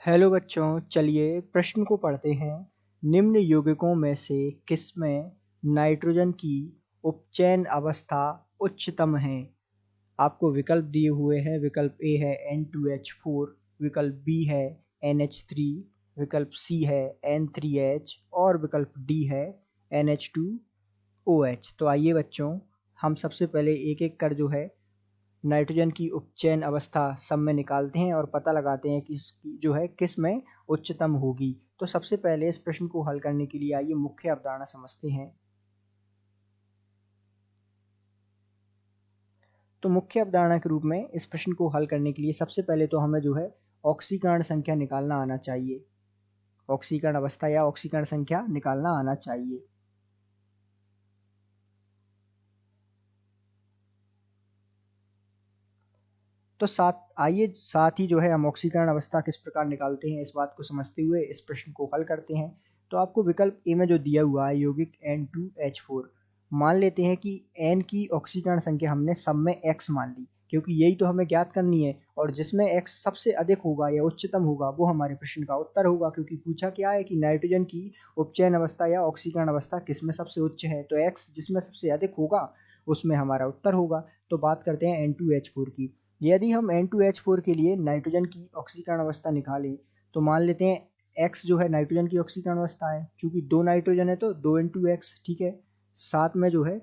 Hello बच्चों, चलिए प्रश्न को पढ़ते हैं। निम्न यौगिकों में से किसमें नाइट्रोजन की उपचयन अवस्था उच्चतम है? आपको विकल्प दिए हुए हैं। विकल्प ए है N2H4, विकल्प बी है NH3, विकल्प सी है N3H और विकल्प डी है NH2OH। तो आइए बच्चों, हम सबसे पहले एक एक कर जो है नाइट्रोजन की उपचयन अवस्था सब में निकालते हैं और पता लगाते हैं कि इसकी जो है किस में उच्चतम होगी। तो सबसे पहले इस प्रश्न को हल करने के लिए आइए मुख्य अवधारणा समझते हैं। तो मुख्य अवधारणा के रूप में इस प्रश्न को हल करने के लिए सबसे पहले तो हमें जो है ऑक्सीकरण संख्या निकालना आना चाहिए। ऑक्सीकरण अवस्था या ऑक्सीकरण संख्या निकालना आना चाहिए। तो साथ ही जो है हम ऑक्सीकरण अवस्था किस प्रकार निकालते हैं इस बात को समझते हुए इस प्रश्न को हल करते हैं। तो आपको विकल्प ए में जो दिया हुआ है यौगिक N2H4, मान लेते हैं कि N की ऑक्सीकरण संख्या हमने सब में X मान ली, क्योंकि यही तो हमें ज्ञात करनी है और जिसमें X सबसे अधिक होगा या उच्चतम होगा वो हमारे प्रश्न का उत्तर होगा। क्योंकि पूछा क्या है कि नाइट्रोजन की उपचयन अवस्था या ऑक्सीकरण अवस्था किसमें सबसे उच्च है, तो X जिसमें सबसे अधिक होगा उसमें हमारा उत्तर होगा। तो बात करते हैं N2H4 की। यदि हम N2H4 के लिए नाइट्रोजन की ऑक्सीकरण अवस्था निकालें तो मान लेते हैं X जो है नाइट्रोजन की ऑक्सीकरण अवस्था है। चूंकि दो नाइट्रोजन है तो 2 × X, ठीक है। साथ में जो है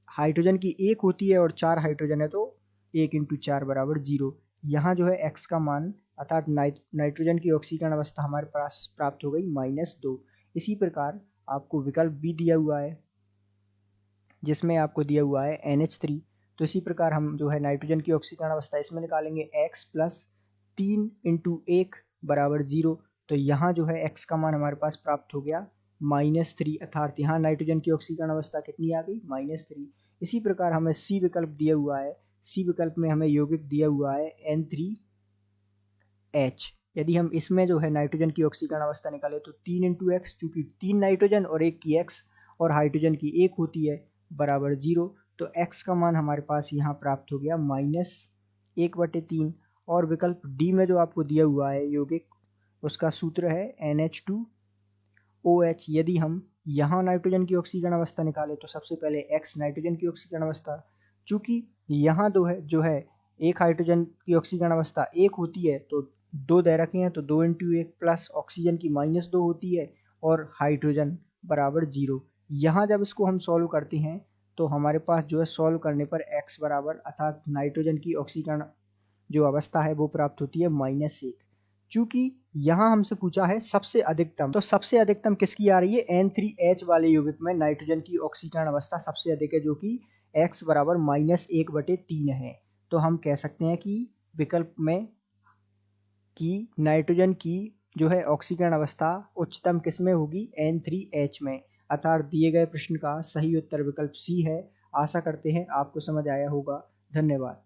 हाइड्रोजन की एक होती है और 4 हाइड्रोजन है तो 1 × 4 = 0। यहाँ जो है X का मान अर्थात नाइट्रोजन की ऑक्सीकरण अवस्था हमारे पास प्राप्त हो गई -2। इसी प्रकार आपको विकल्प भी दिया हुआ है जिसमें आपको दिया हुआ है NH3। तो इसी प्रकार हम जो है नाइट्रोजन की ऑक्सीकरण अवस्था इसमें निकालेंगे X + 3 × 1 = 0। तो यहाँ जो है X का मान हमारे पास प्राप्त हो गया -3, अर्थात यहाँ नाइट्रोजन की ऑक्सीकरण अवस्था कितनी आ गई -3। इसी प्रकार हमें सी विकल्प दिया हुआ है। सी विकल्प में हमें यौगिक दिया हुआ है N3H। यदि हम इसमें जो है नाइट्रोजन की ऑक्सीकरण अवस्था निकालें तो 3 × X, चूंकि 3 नाइट्रोजन और 1 की X और हाइड्रोजन की 1 होती है बराबर 0। तो X का मान हमारे पास यहाँ प्राप्त हो गया -1/3। और विकल्प डी में जो आपको दिया हुआ है यौगिक उसका सूत्र है NH2OH। यदि हम यहाँ नाइट्रोजन की ऑक्सीकरण अवस्था निकालें तो सबसे पहले X नाइट्रोजन की ऑक्सीकरण अवस्था, चूंकि यहाँ जो है एक हाइड्रोजन की ऑक्सीकरण अवस्था 1 होती है तो 2 दे रखे हैं तो 2 × 1 प्लस ऑक्सीजन की -2 होती है और हाइड्रोजन बराबर 0। यहाँ जब इसको हम सॉल्व करते हैं तो हमारे पास जो है सॉल्व करने पर X बराबर अर्थात नाइट्रोजन की ऑक्सीकरण जो अवस्था है वो प्राप्त होती है -1। चूंकि यहाँ हमसे पूछा है सबसे अधिकतम, तो सबसे अधिकतम किसकी आ रही है? N3H वाले यौगिक में नाइट्रोजन की ऑक्सीकरण अवस्था सबसे अधिक है जो कि X बराबर -1/3 है। तो हम कह सकते हैं कि विकल्प में कि नाइट्रोजन की जो है ऑक्सीकरण अवस्था उच्चतम किस में होगी? N3H में। अर्थात दिए गए प्रश्न का सही उत्तर विकल्प सी है। आशा करते हैं आपको समझ आया होगा। धन्यवाद।